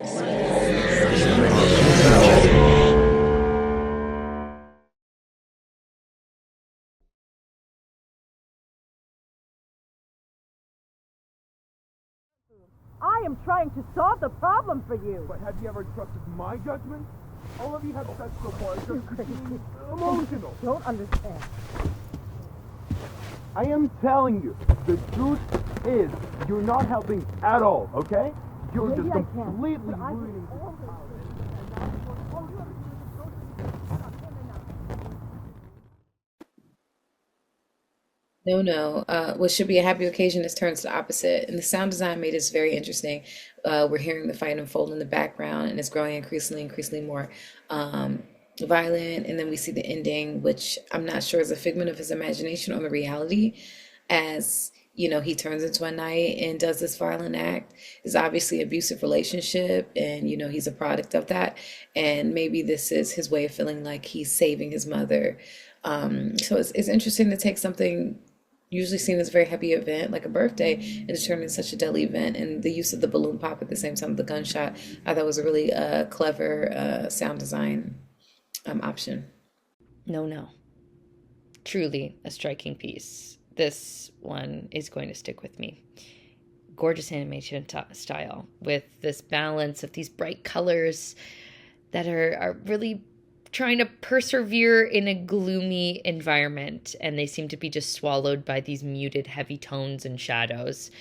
I am trying to solve the problem for you. But have you ever trusted my judgment? All of you have said so far is just being emotional. Don't understand. I am telling you, the truth is you're not helping at all, okay? You're Maybe just I can, completely but I can ruining the always- Nono, what should be a happy occasion is turns to the opposite. And the sound design made this very interesting. We're hearing the fight unfold in the background, and it's growing increasingly more violent. And then we see the ending, which I'm not sure is a figment of his imagination or the reality, as he turns into a knight and does this violent act. It's obviously abusive relationship, and he's a product of that. And maybe this is his way of feeling like he's saving his mother. So it's interesting to take something usually seen as a very happy event like a birthday and to turn into such a deadly event, and the use of the balloon pop at the same time of the gunshot, I thought was a really clever sound design option. No. Truly a striking piece. This one is going to stick with me. Gorgeous animation style with this balance of these bright colors that are really trying to persevere in a gloomy environment, and they seem to be just swallowed by these muted, heavy tones and shadows.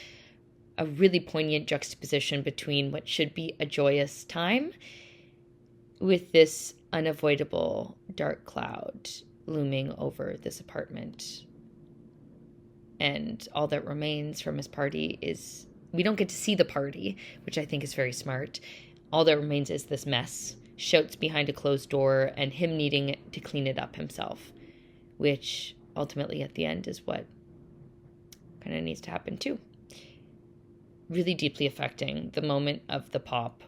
A really poignant juxtaposition between what should be a joyous time with this unavoidable dark cloud looming over this apartment. And all that remains from his party is, we don't get to see the party, which I think is very smart. All that remains is this mess, shouts behind a closed door, and him needing to clean it up himself, which ultimately at the end is what kind of needs to happen too. Really deeply affecting. The moment of the pop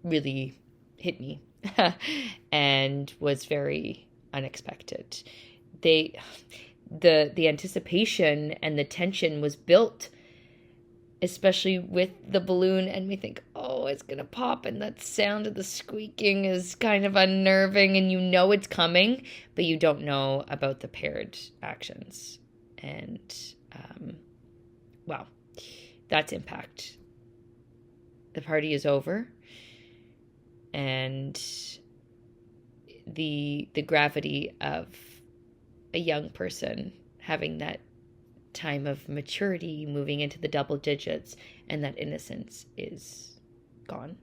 really hit me and was very unexpected. The anticipation and the tension was built, especially with the balloon, and we think, oh, it's gonna pop, and that sound of the squeaking is kind of unnerving, and it's coming, but you don't know about the paired actions. And wow, that's impact. The party is over, and the gravity of a young person having that time of maturity, moving into the double digits, and that innocence is gone.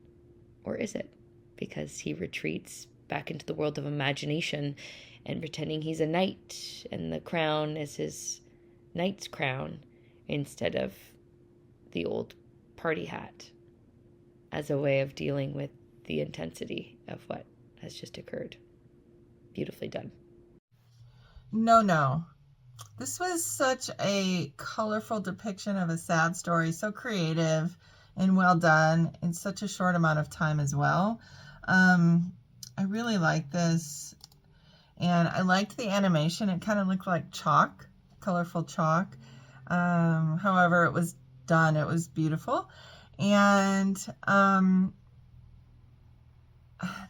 Or is it? Because he retreats back into the world of imagination and pretending he's a knight, and the crown is his knight's crown instead of the old party hat, as a way of dealing with the intensity of what has just occurred. Beautifully done. No. This was such a colorful depiction of a sad story, so creative and well done in such a short amount of time as well. I really liked this, and I liked the animation. It kind of looked like chalk, colorful chalk. However it was done, it was beautiful. And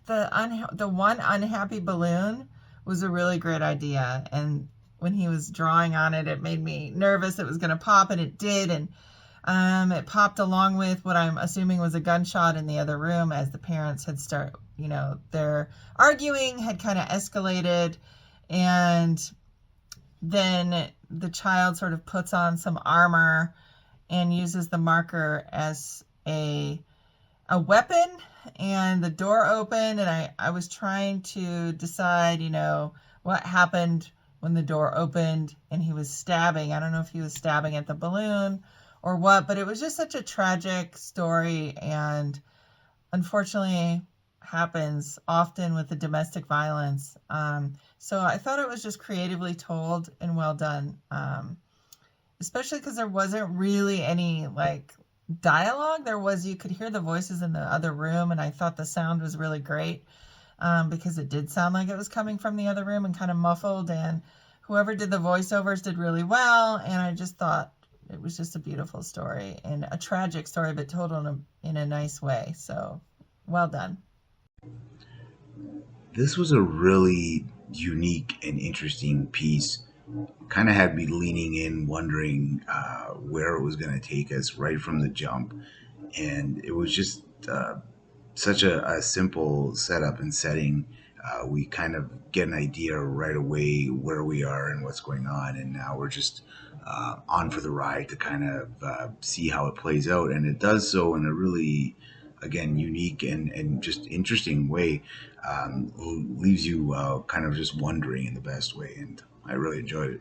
the one unhappy balloon was a really great idea, and when he was drawing on it, it made me nervous it was going to pop, and it did. And it popped along with what I'm assuming was a gunshot in the other room, as the parents had their arguing had kind of escalated, and then the child sort of puts on some armor and uses the marker as a weapon, and the door opened, and I was trying to decide, what happened when the door opened and he was stabbing. I don't know if he was stabbing at the balloon or what, but it was just such a tragic story, and unfortunately happens often with the domestic violence. So I thought it was just creatively told and well done, especially because there wasn't really any dialogue. You could hear the voices in the other room, and I thought the sound was really great, because it did sound like it was coming from the other room and kind of muffled, and whoever did the voiceovers did really well. And I just thought it was just a beautiful story and a tragic story, but told in a nice way. So well done. This was a really unique and interesting piece. Kind of had me leaning in, wondering where it was going to take us right from the jump. And it was just such a simple setup and setting. We kind of get an idea right away where we are and what's going on, and now we're just on for the ride to kind of see how it plays out. And it does so in a really, again, unique and just interesting way. Leaves you kind of just wondering in the best way, and I really enjoyed it.